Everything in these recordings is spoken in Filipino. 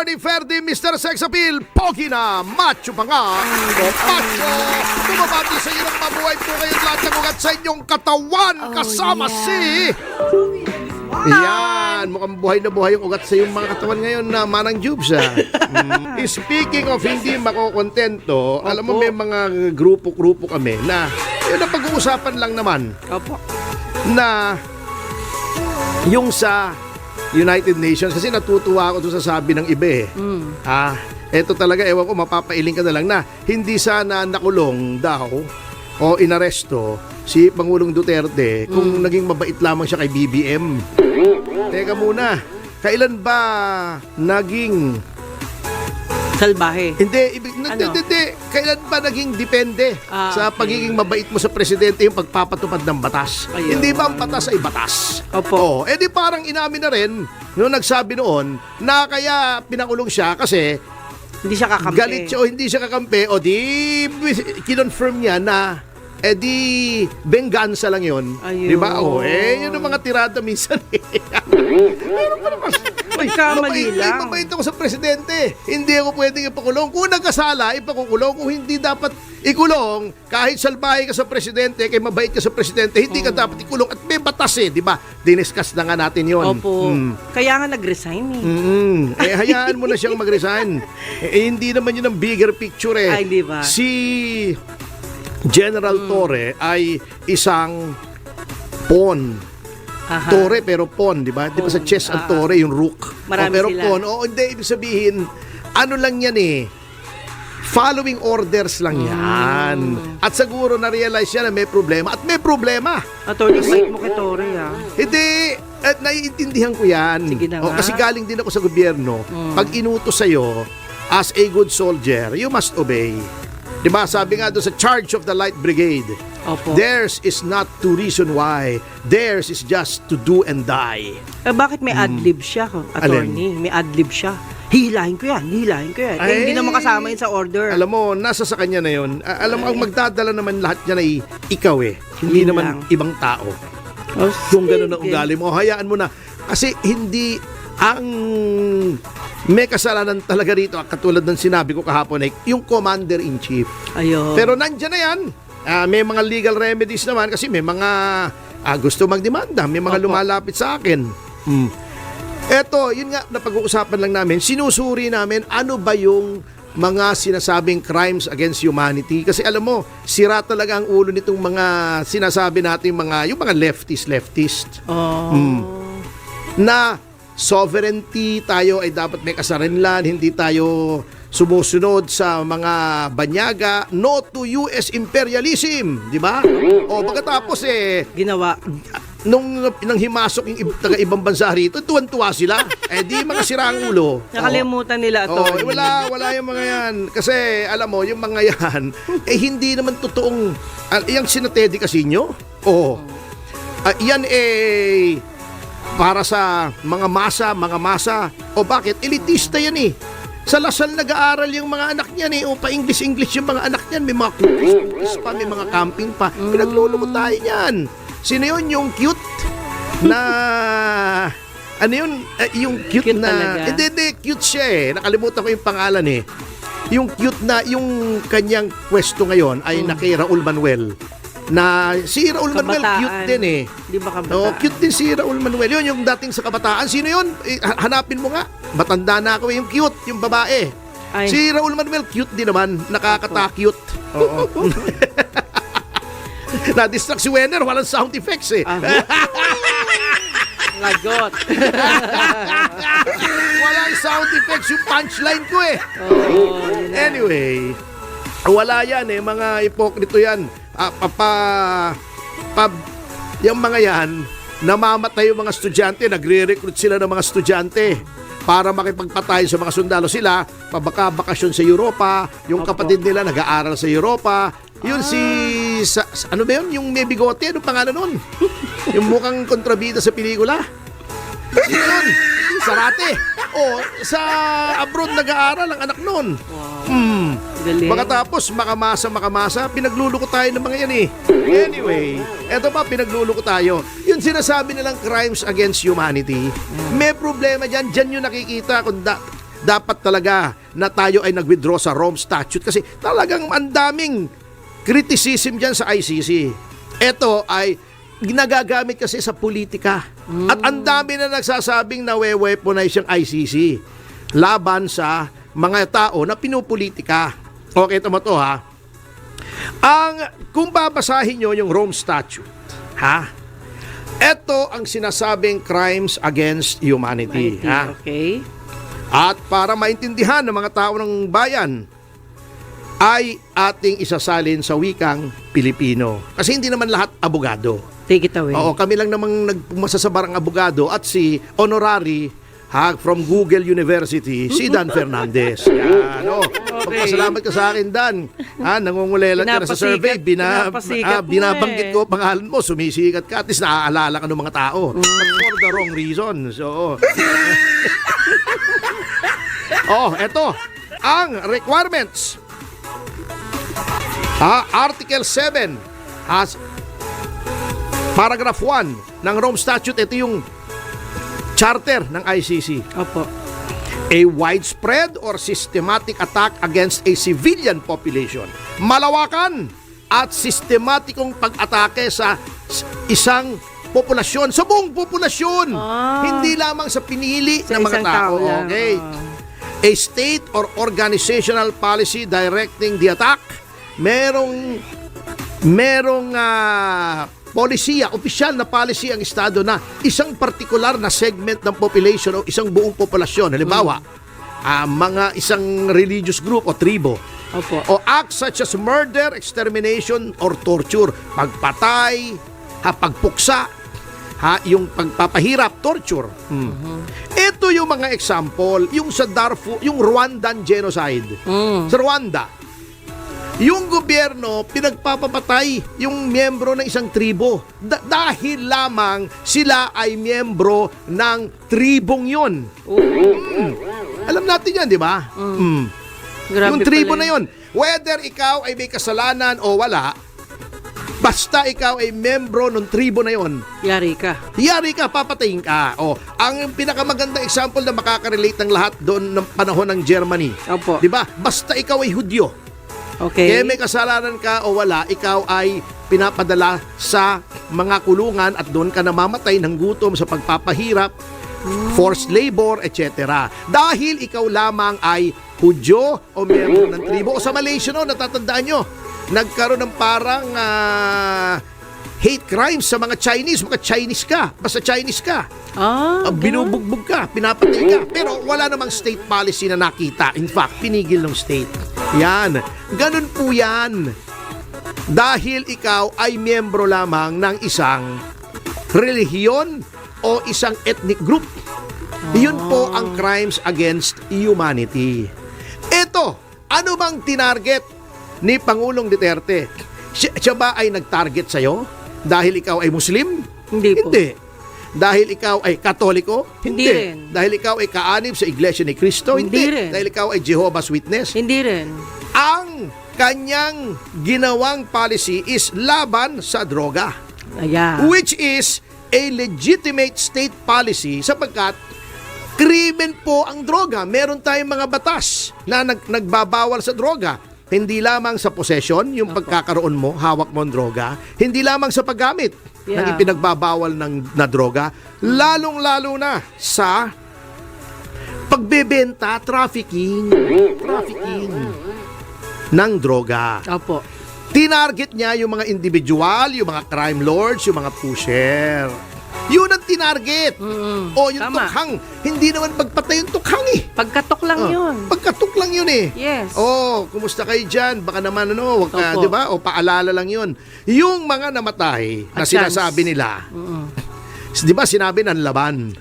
Attorney Ferdy, Mr. Sex Appeal, pogi na, macho pa nga, macho, bumabati sa inyo ng mabuhay po kayong lahat ng ugat sa inyong katawan, kasama si... Yan, mukhang buhay na buhay yung ugat sa yung mga katawan ngayon na manang jubes Speaking of hindi makokontento, alam mo may mga grupo-grupo kami na yun na pag-uusapan lang naman. Opo. Na yung sa United Nations, kasi natutuwa ako doon sa sabi ng iba eto talaga, ewan ko, mapapailing ka na lang na hindi sana nakulong daw o inaresto si Pangulong Duterte kung naging mabait lamang siya kay BBM. Teka muna, kailan ba naging... Salbahe. Hindi, Ano? hindi. Kailan ba naging depende sa pagiging mabait mo sa presidente yung pagpapatupad ng batas? Ayun. Hindi ba ang batas ay batas? Opo. Di parang inamin na rin nung nagsabi noon na kaya pinakulong siya kasi Hindi siya kakampi. galit siya o hindi siya kakampi o di kinonfirm niya na di bengansa lang yun. Ayun. Di ba? Yun ang mga tirada minsan Magkamali lang. Mabait ako sa presidente. Hindi ako pwedeng ipakulong. Kung nagkasala, ipakukulong. Kung hindi dapat ikulong, kahit salbahe ka sa presidente, kay mabait ka sa presidente, hindi ka dapat ikulong. At may batas di ba? Diniscuss na nga natin yon. Opo. Kaya nga nag-resign Hayaan mo na siyang mag-resign. Hindi naman yun ang bigger picture Ay, di ba? Si General Torre ay isang pawn. Aha. Torre pero pawn, di ba? Di ba sa chess ang Torre, yung rook. Marami pero sila. pawn, hindi, ibig sabihin, ano lang yan following orders lang yan. At siguro na-realize niya na may problema. At may problema. Attorney, bait mo kay Torre, Hindi, at naiintindihan ko yan. Sige na nga. Kasi galing din ako sa gobyerno. Pag inutos sa'yo, as a good soldier, you must obey. Di ba? Sabi nga doon sa Charge of the Light Brigade, Opo. theirs is not to reason why. Theirs is just to do and die. Bakit may adlib siya, attorney? May adlib siya. Hihilahin ko yan. Hindi naman kasama yun sa order. Alam mo, nasa sa kanya na yun. Alam mo, ang magdadala naman lahat niyan ay ikaw Hindi Yun naman lang. ibang tao. Kung gano'n ang ugali mo, hayaan mo na. Kasi hindi ang may kasalanan talaga rito, katulad ng sinabi ko kahapon, yung commander-in-chief. Ayun. Pero nandyan na yan. May mga legal remedies naman kasi may mga gusto magdemanda, may mga Opo. lumalapit sa akin. Eto, yun nga, napag-uusapan lang namin, sinusuri namin ano ba yung mga sinasabing crimes against humanity. Kasi alam mo, sira talaga ang ulo nitong mga sinasabi natin, yung mga leftist. Na sovereignty, tayo ay dapat may kasarinlan, hindi tayo sumusunod sa mga banyaga, no to US imperialism, di ba? O pagkatapos Ginawa. nung himasok yung taga-ibang bansa rito, tuwan-tuwa sila. Di mga sirang ulo. Nakalimutan nila, attorney. Wala yung mga yan. Kasi alam mo, yung mga yan, hindi naman totoong, yung sina Teddy Casino, yan para sa mga masa. O bakit? Elitista yan Sa Lasal nag-aaral yung mga anak niyan pa-English yung mga anak niyan. May mga cookies pa, may mga camping pa. Pinaglulukot tayo niyan. Sino yun? Yung cute na... Ano yun? Yung cute Cute na... talaga. Hindi, cute siya Nakalimutan ko yung pangalan Yung cute na, yung kanyang pwesto ngayon ay na kay Raul Manuel. Na si Raul Manuel Kabataan. cute din Di ba kabataan? cute din si Raul Manuel. Yun, yung dating sa kabataan. Sino yun? Hanapin mo nga. Matanda na ako yung cute, yung babae. Ay. Si Raul Manuel cute din naman. Nakakata-cute. Na-distract si Wenner. Walang sound effects Lagot. Walang sound effects yung punchline ko Anyway, wala yan mga ipokrito yan. Yung mga yan, namamatay yung mga estudyante, nagre-recruit sila ng mga estudyante para makipagpatay sa mga sundalo. Sila, pabaka-bakasyon sa Europa, yung kapatid nila nag-aaral sa Europa. Yun ano ba yun? Yung may bigote, anong pangalan nun? Yung mukhang kontrabida sa pelikula. Sino yun? Sarate. Sa abroad nag-aaral ang anak nun. Galing. Pagkatapos, makamasa, pinagluluko tayo ng mga yan Anyway, eto pa, pinagluluko tayo. Yung sinasabi nilang crimes against humanity, may problema dyan. Dyan yung nakikita kung dapat talaga na tayo ay nag-withdraw sa Rome Statute kasi talagang ang daming criticism dyan sa ICC. Ito ay ginagagamit kasi sa politika. At ang dami na nagsasabing nawe-weaponize yung ICC laban sa mga tao na pinupolitika. Okay, ito mo to ha. Kung babasahin nyo yung Rome Statute, ha? Ito ang sinasabing crimes against humanity. Ha? Okay. At para maintindihan ng mga tao ng bayan, ay ating isasalin sa wikang Pilipino. Kasi hindi naman lahat abogado. Take it away. Oo, kami lang namang nagmasasabarang abogado at si honorary from Google University, si Dan Fernandez. Yan, Magpasalamat ka sa akin, Dan. Nangungulelat ka na sa survey. Binabanggit ko pangalan mo, sumisikat ka. At least naaalala ka ng mga tao. But for the wrong reason. So, eto. Ang requirements. Article 7 Paragraph 1 ng Rome Statute. Ito yung charter ng ICC. Opo. A widespread or systematic attack against a civilian population. Malawakan at sistematikong pag-atake sa isang populasyon, sa buong populasyon. Hindi lamang sa pinili Sa ng mga isang tao. tao lang. Okay. A state or organizational policy directing the attack. Merong polisiya, opisyal na policy ang Estado na isang partikular na segment ng population o isang buong populasyon. Halimbawa, mga isang religious group o tribo. Opo. O acts such as murder, extermination, or torture. Pagpatay, pagpuksa, yung pagpapahirap, torture. Ito yung mga example, yung sa Darfur, yung Rwandan genocide. Sa Rwanda, yung gobyerno pinagpapapatay yung miyembro ng isang tribo dahil lamang sila ay miyembro ng tribong yon. Alam natin yan, di ba? Grabe Yung tribo pala na yon, whether ikaw ay may kasalanan o wala, basta ikaw ay miyembro ng tribo na yon, Yari ka. papatayin ka. Ang pinakamagandang example na makaka-relate ng lahat doon ng panahon ng Germany. Opo. Di ba? Basta ikaw ay Hudyo. Okay. Kaya may kasalanan ka o wala, ikaw ay pinapadala sa mga kulungan at doon ka namamatay ng gutom sa pagpapahirap, forced labor, etc. Dahil ikaw lamang ay Hudyo o miyembro ng tribo. O sa Malaysia, natatandaan nyo, nagkaroon ng parang hate crimes sa mga Chinese. Mga Chinese ka. Basta Chinese ka. Binubugbog ka, pinapatay ka. Pero wala namang state policy na nakita. In fact, pinigil ng state. Yan. Ganun po yan. Dahil ikaw ay miyembro lamang ng isang relihiyon o isang ethnic group. Yun po ang crimes against humanity. Ito, ano bang tinarget ni Pangulong Duterte? Siya ba ay nag-target sa'yo? Dahil ikaw ay Muslim? Hindi po. Hindi. Dahil ikaw ay Katoliko? Hindi rin. Dahil ikaw ay kaanib sa Iglesia ni Cristo? Hindi rin. Dahil ikaw ay Jehovah's Witness? Hindi rin. Ang kanyang ginawang policy is laban sa droga. Ayan. Which is a legitimate state policy sapagkat krimen po ang droga. Meron tayong mga batas na nagbabawal sa droga. Hindi lamang sa possession, yung pagkakaroon mo, hawak mo ang droga. Hindi lamang sa paggamit ng ipinagbabawal na droga. Lalong-lalo na sa pagbebenta, trafficking ng droga. Opo. Tinarget niya yung mga individual, yung mga crime lords, yung mga pusher. Yun ang tinarget. O yung Tama. tukhang. Hindi naman pagpatay yung tukhang eh. Pagkatok lang yun. Pagkatok lang yun eh. Yes. Kumusta kayo dyan? Baka naman wag ka, Opo. di ba? O paalala lang yun. Yung mga namatay na A sinasabi nila, di ba sinabi nanlaban?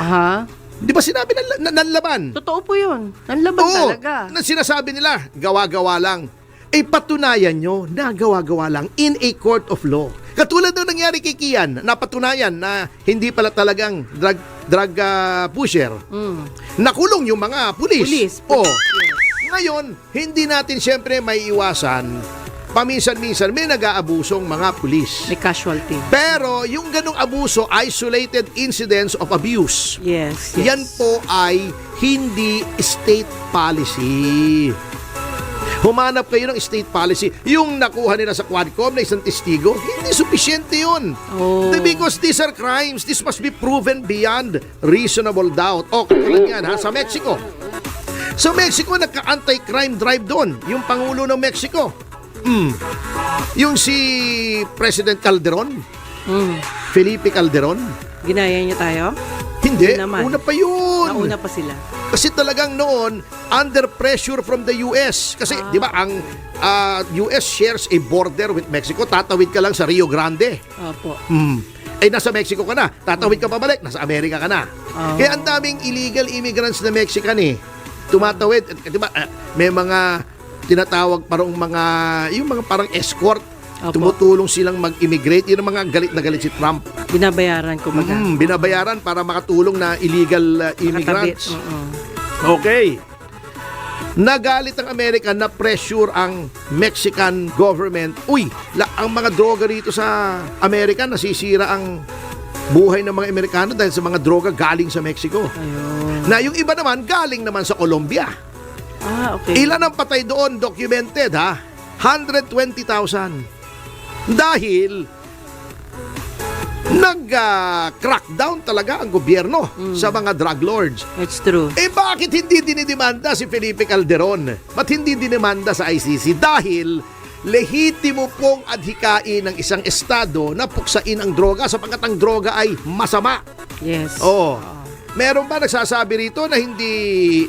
Aha. Di ba sinabi nanlaban? Totoo po yun. Nanlaban talaga. Na sinasabi nila, gawa-gawa lang. Patunayan nyo na gawa-gawa lang in a court of law. Katulad ng nangyari kay Kian, napatunayan na hindi pala talagang drug pusher. Nakulong yung mga pulis. Pulis. Ngayon, hindi natin siyempre may iwasan paminsan-minsan may nag-aabusong mga pulis. May casualty. Pero yung ganong abuso, isolated incidents of abuse, Yes. yan po ay hindi state policy. Humanap kayo ng state policy. Yung nakuha nila sa Quadcom na isang testigo, hindi sufficiente yun. Oh. Because these are crimes. This must be proven beyond reasonable doubt. O, katulad yan ha, sa Mexico. Sa Mexico, nagka-anti-crime drive doon. Yung Pangulo ng Mexico. Yung si President Calderon, Felipe Calderon. Ginaya niya tayo? Hindi, Hindi naman. una pa yun. Nauna pa sila. Kasi talagang noon, under pressure from the US. Kasi, di ba, ang US shares a border with Mexico. Tatawid ka lang sa Rio Grande. Opo. Ay, nasa Mexico ka na. Tatawid ka pabalik, nasa Amerika ka na. Oh. Kaya ang daming illegal immigrants na Mexican tumatawid. Di ba, may mga tinatawag parang yung mga parang escort. Opo. Tumutulong silang mag-immigrate. Yun ang mga galit na galit si Trump. Binabayaran ko baga. Binabayaran para makatulong na illegal immigrants. Okay. Nagalit ang Amerika na pressure ang Mexican government. Ang mga droga rito sa Amerika, nasisira ang buhay ng mga Amerikano dahil sa mga droga galing sa Mexico. Ayun. Na yung iba naman, galing naman sa Colombia. Okay. Ilan ang patay doon? Documented 120,000. Dahil nag-crackdown talaga ang gobyerno sa mga drug lords. It's true. Bakit hindi dinidemanda si Felipe Calderon? Ba't hindi dinidemanda sa ICC? Dahil lehitimo pong adhikain ng isang estado na puksain ang droga sapagkat ang droga ay masama. Yes. Meron ba nagsasabi rito na hindi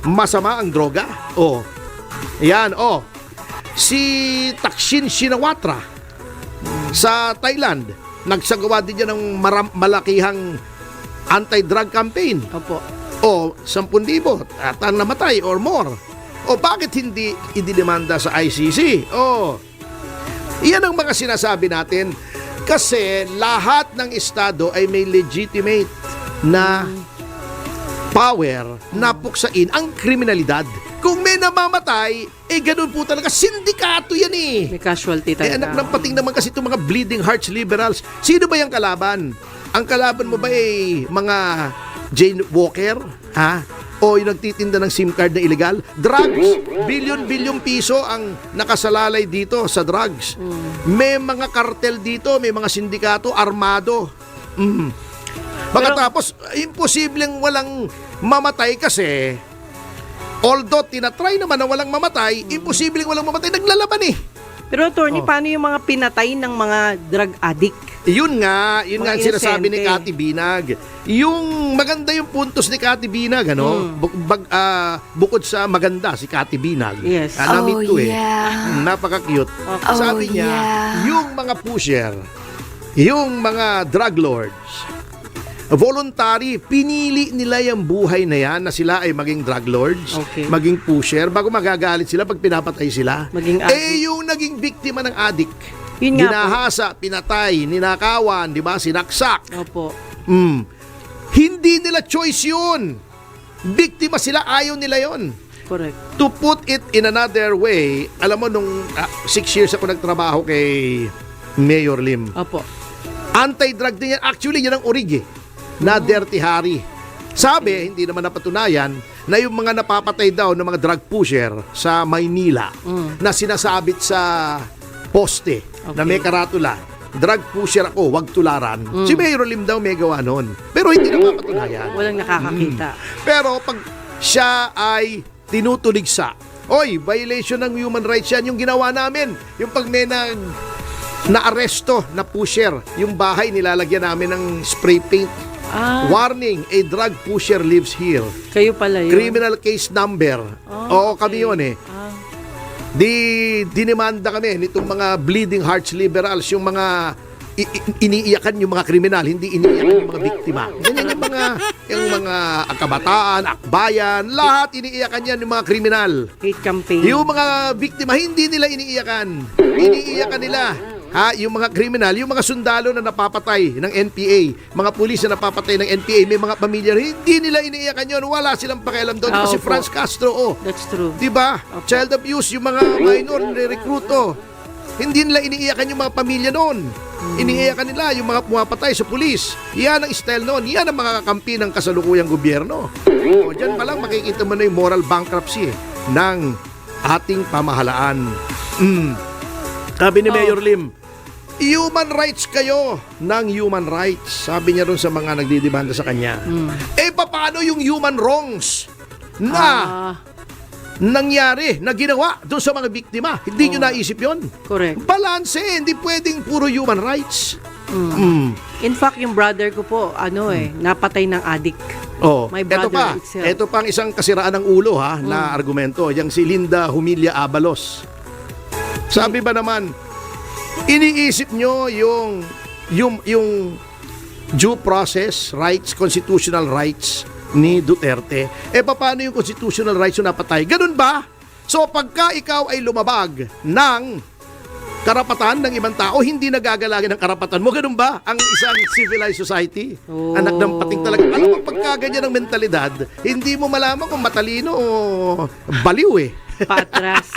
masama ang droga? Yan, si Thaksin Shinawatra sa Thailand, nagsagawa din dyan ng malakihang anti-drug campaign. Opo. 10,000 at ang namatay or more. Bakit hindi ididemanda sa ICC? Iyan ang mga sinasabi natin kasi lahat ng estado ay may legitimate na power na puksain ang kriminalidad. Kung may namamatay, ganun po talaga. Sindikato yan May casualty talaga. anak ng pating naman kasi itong mga bleeding hearts liberals. Sino ba yung kalaban? Ang kalaban mo ba mga Jane Walker? O yung nagtitinda ng SIM card na illegal? Drugs. Bilyon-bilyon piso ang nakasalalay dito sa drugs. May mga kartel dito, may mga sindikato, armado. Pagkatapos, imposibleng walang mamatay kasi although tinatry naman na walang mamatay, imposibleng walang mamatay, naglalaban Pero attorney, paano yung mga pinatay ng mga drug addict? Yun nga ang sinasabi ni inosente. Cathy Binag. Yung maganda yung puntos ni Cathy Binag, bukod sa maganda si Cathy Binag. Yes. Namit ko yeah. Napaka-cute. Okay. Sabi niya, yung mga pusher, yung mga drug lords, voluntary, pinili nila yung buhay na yan na sila ay maging drug lords, maging pusher, bago magagalit sila pag pinapatay sila. Maging addict. Yung naging biktima ng addict, Yun nga ginahasa, pinatay, ninakawan, di ba, sinaksak. Opo. Hindi nila choice yun. Biktima sila, ayaw nila yun. Correct. To put it in another way, alam mo, nung 6 years ako nagtrabaho kay Mayor Lim, Opo. anti-drug din yan. Actually, yan ang orig na Dirty Harry. Sabi, hindi naman napatunayan, na yung mga napapatay daw ng mga drug pusher sa Maynila na sinasabit sa poste na may karatula, drug pusher ako, wag tularan. Si Mayor Lim daw may gawa nun. Pero hindi napapatunayan. Walang nakakakita. Pero pag siya ay tinutuligsa, violation ng human rights yan. Yung ginawa namin, yung pag may na-aresto na pusher, yung bahay nilalagyan namin ng spray paint. Warning, a drug pusher lives here. Kayo pala yun. Criminal case number. Oo, kami yun Dinimanda kami nitong mga bleeding hearts liberals, yung mga iniiyakan yung mga kriminal, hindi iniiyakan yung mga biktima. Ganyan yung mga kabataan, akbayan, lahat iniiyakan yan yung mga kriminal. Hate campaign. Yung mga biktima, hindi nila iniiyakan. Iniiyakan nila. Yung mga kriminal, yung mga sundalo na napapatay ng NPA, mga pulis na napapatay ng NPA, may mga pamilya, hindi nila iniiyakan yun. Wala silang pakialam doon. Kasi opo. Franz Castro, That's true. diba? Child abuse, yung mga minor, nire-recruit, Hindi nila iniiyakan yung mga pamilya noon. Iniiyakan nila yung mga pumapatay sa pulis. Yan ang style noon. Yan ang mga kakampi ng kasalukuyang gobyerno. O, dyan pa lang makikita mo na yung moral bankruptcy ng ating pamahalaan. Sabi ni Mayor Lim, human rights kayo ng human rights. Sabi niya ron sa mga nagdidibanda sa kanya. Paano yung human wrongs na nangyari, na ginawa doon sa mga biktima? Hindi nyo naisip yon? Correct. Balanse, hindi pwedeng puro human rights. In fact, yung brother ko po, napatay ng addict. Oh, My brother ito pa. itself. Ito pang isang kasiraan ng ulo na argumento. Yang si Linda Humilla Abalos. Sabi ba naman, iniisip nyo yung due process rights, constitutional rights ni Duterte. Paano yung constitutional rights yung napatay? Ganun ba? So pagka ikaw ay lumabag ng karapatan ng ibang tao, hindi nagagalangin ang karapatan mo. Ganun ba ang isang civilized society? Oh. Anak ng pating talaga. Alam mo, pagka ganyan ang mentalidad, hindi mo malaman kung matalino o baliw Patras.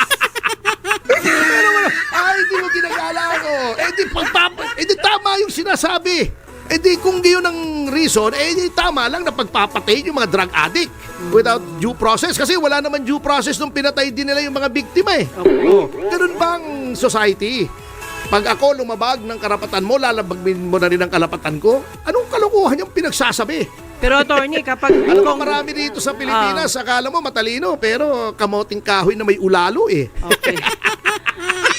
Hindi mo ginagalang di tama yung sinasabi. Di kung yun ang reason, di tama lang na pagpapatay yung mga drug addict without due process. Kasi wala naman due process nung pinatay din nila yung mga biktima Ganun bang society? Pag ako lumabag ng karapatan mo, lalabagin mo na rin ang karapatan ko? Anong kalokohan yung pinagsasabi? Pero attorney, kapag... Alam mo, marami dito sa Pilipinas, akala mo matalino, pero kamoting kahoy na may ulalo Okay.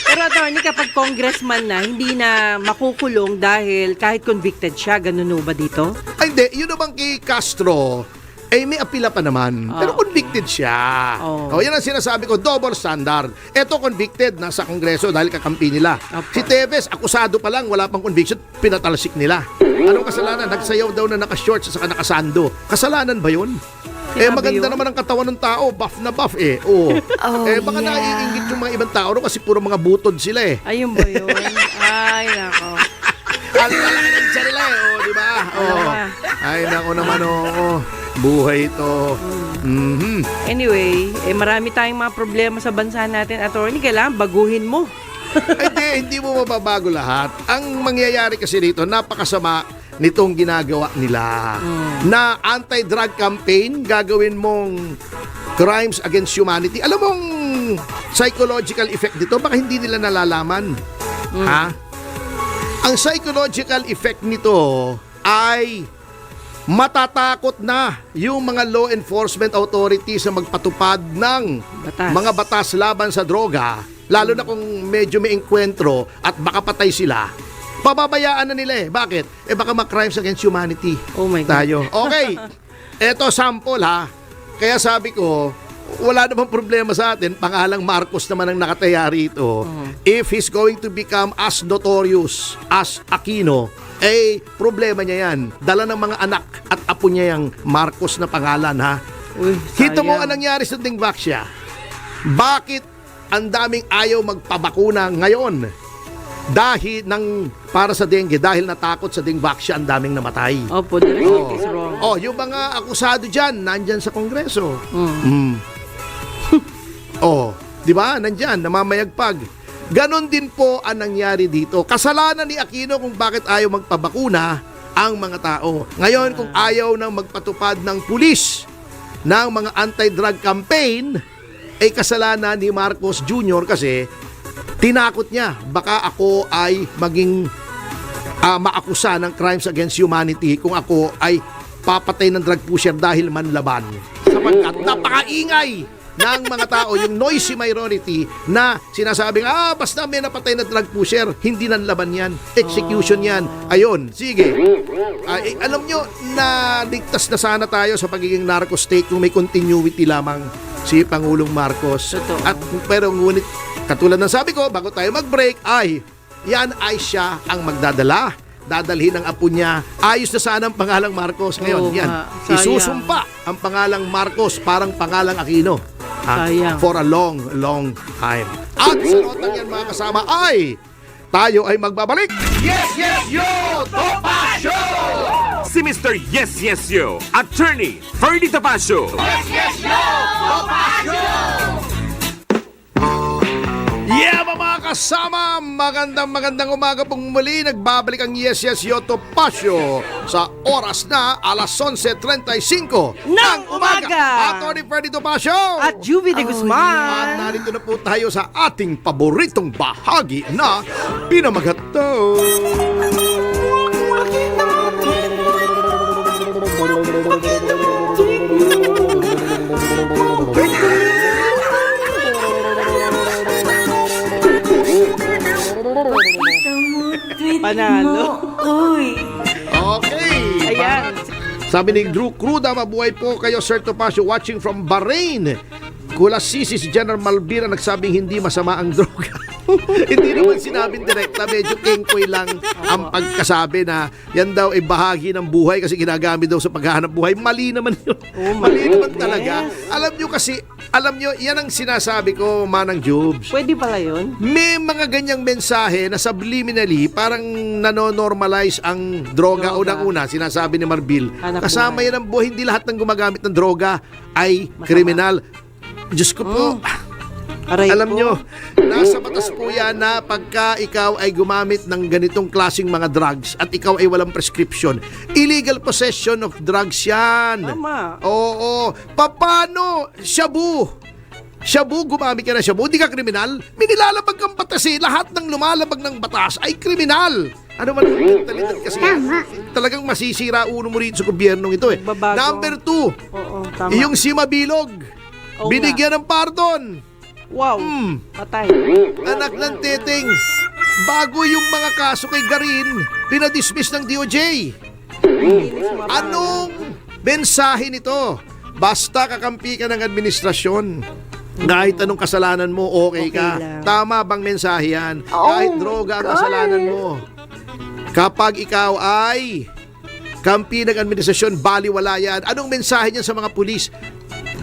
Pero attorney, kapag congressman na, hindi na makukulong dahil kahit convicted siya, ganun ba dito? Hindi. Yun naman kay Castro, may apila pa naman. Pero convicted siya. Yan ang sinasabi ko, double standard. Eto convicted, nasa Kongreso dahil kakampi nila. Okay. Si Teves, akusado pa lang, wala pang conviction, pinatalsik nila. Anong kasalanan? Nagsayaw daw na naka-shorts at nakasando. Kasalanan ba yun? Maganda naman ang katawan ng tao, buff na buff baka naiingit yung mga ibang tao kasi puro mga butod sila Ayun ba yun? Ay, nako. Ang lalaki ng tiyan nila di ba? Ay, nako naman buhay ito. Anyway, marami tayong mga problema sa bansa natin, attorney. Kailangan baguhin mo. Hindi mo mababago lahat. Ang mangyayari kasi dito, napakasama nitong ginagawa nila. Na anti-drug campaign, gagawin mong crimes against humanity. Alam mong psychological effect dito, baka hindi nila nalalaman. Ang psychological effect nito ay matatakot na yung mga law enforcement authorities na magpatupad ng mga batas laban sa droga, lalo na kung medyo may enkwentro at baka patay sila. Pababayaan na nila Bakit? Baka ma-crimes against humanity. Oh my God. Tayo. Okay. Eto sample Kaya sabi ko, wala namang problema sa atin. Pangalang Marcos naman ang nakataya rito. If he's going to become as notorious as Aquino, problema niya yan. Dala ng mga anak at apo niya yung Marcos na pangalan Uy, Kita mo ang nangyari sa Dingvaxia. Bakit ang daming ayaw magpabakuna ngayon? Dahil para sa dengue, dahil natakot sa Dingvaxia, ang daming namatay. Opo, the result is wrong. Yung mga akusado dyan, nandyan sa Kongreso. Di ba? Nandyan, namamayagpag. Ganon din po ang nangyari dito. Kasalanan ni Aquino kung bakit ayaw magpabakuna ang mga tao. Ngayon, kung ayaw nang magpatupad ng pulis ng mga anti-drug campaign, kasalanan ni Marcos Jr. kasi tinakot niya, baka ako ay maging maakusa ng crimes against humanity kung ako ay papatay ng drug pusher dahil manlaban. Sapagkat napakaingay ng mga tao, yung noisy minority na sinasabing, basta may napatay na drug pusher, hindi nanlaban yan, execution yan. Ayun, sige. Alam nyo, na ligtas na sana tayo sa pagiging narco state kung may continuity lamang si Pangulong Marcos. Pero ngunit, katulad ng sabi ko, bago tayo mag-break, yan ay siya ang magdadala. Dadalhin ang apo niya. Ayos na sana ang pangalang Marcos. Ngayon, isusumpa ang pangalang Marcos parang pangalang Aquino. For a long, long time. At sa notang yan mga kasama tayo ay magbabalik. Yes, yes, yo! Topacio! Si Mr. Yes, Yes, Yo, Attorney Ferdy Topacio. Yes, yes, yo! Topacio! Yeah, mga sama. Magandang umaga pong muli. Nagbabalik ang Yes Yes Yo Topacio sa oras na alas 11:35 ng umaga. Atty. Freddy Topacio. At Juvie de At Guzman. narito na po tayo sa ating paboritong bahagi na pinamaghato. Panalo. Okay. Ayan. Sabi ni Drew Cruda, mabuhay po kayo Sir Topacio watching from Bahrain. Kulasisi si General Malvira nagsabing hindi masama ang droga. Hindi naman sinabing direkta, medyo kengkoy lang ang pagkasabi na yan daw ay bahagi ng buhay kasi ginagamit daw sa paghahanap buhay. Mali naman yun. Mali naman talaga. Alam nyo, yan ang sinasabi ko, Manang Jubes. Pwede pala yun? May mga ganyang mensahe na subliminally parang nanonormalize ang droga. Droga. Unang-una, sinasabi ni Marbil, Hanap kasama buhay. yan ang buhay. Hindi lahat ng gumagamit ng droga ay kriminal. Diyos ko po, Aray alam ko. nyo, nasa batas po yan na pagka ikaw ay gumamit ng ganitong klaseng mga drugs at ikaw ay walang prescription, illegal possession of drugs yan. Tama. Oo. Paano? Shabu, gumamit ka na shabu, hindi ka kriminal. May nilalabag kang batas eh. Lahat ng lumalabag ng batas ay kriminal. Ano man ang mentalidad kasi talagang masisira uno mo rin sa gobyernong ito eh. Babago. Number 2, Oo, tama. yung si Mabilog, Oo binigyan ng pardon. Wow. Hmm. Patay. Anak ng teteng, bago yung mga kaso kay Garin, pinadismiss ng DOJ. Anong mensahe nito? Basta kakampi ka ng administrasyon. Kahit anong kasalanan mo, okay ka. Okay lang. Tama bang mensahe yan? Kahit droga ang kasalanan mo. Kapag ikaw ay kampi ng administrasyon, baliwala yan. Anong mensahe niyan sa mga pulis?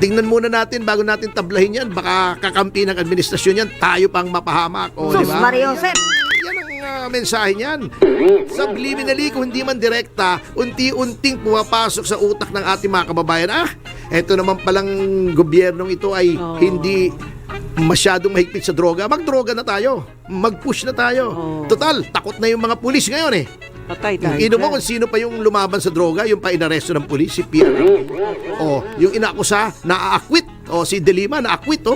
Tingnan muna natin bago natin tablahin yan. Baka kakampi ng administrasyon yan, tayo pang mapahamak. O, di ba? Yan ang mensahe niyan. Subliminally, kung hindi man direkta, unti-unting pumapasok sa utak ng ating mga kababayan. Eto naman palang gobyernong ito ay hindi masyadong mahigpit sa droga. Magdroga na tayo. Mag-push na tayo. Total, takot na yung mga pulis ngayon eh. Patay tayo. Ino mo kung sino pa yung lumaban sa droga, yung pa inaresto ng pulis, si PRRD. O, yung inaakusa, naaakwit. O, si De Lima, naakwit, o.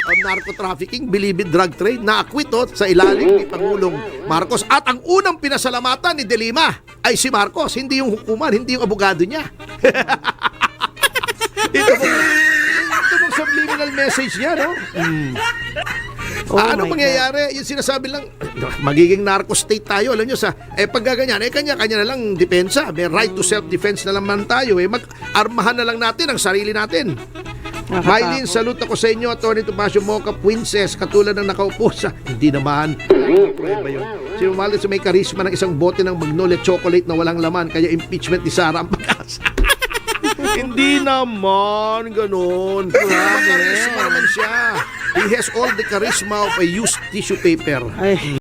Narco-trafficking, bilibid drug trade, naakwit, o, sa ilalim ni Pangulong Marcos. At ang unang pinasalamatan ni De Lima ay si Marcos, hindi yung hukuman, hindi yung abogado niya. Ito mong subliminal message niya, no? Ano my mangyayari? Yung sinasabi lang, magiging narco state tayo. Alam nyo, paggaganyan, kanya-kanya na lang depensa. May right to self-defense na naman tayo. Mag-armahan na lang natin ang sarili natin. Mylene, salute ako sa inyo, Atty. Topacio Mocha Princess, katulad ng nakaupo sa... Hindi naman. Prueba yun. Si Romualdez may karisma ng isang bote ng Magnolia chocolate na walang laman, kaya impeachment ni Sara ang pag-asa. Hindi naman ganun. Karisma naman siya. He has all the charisma of a used tissue paper. Ay.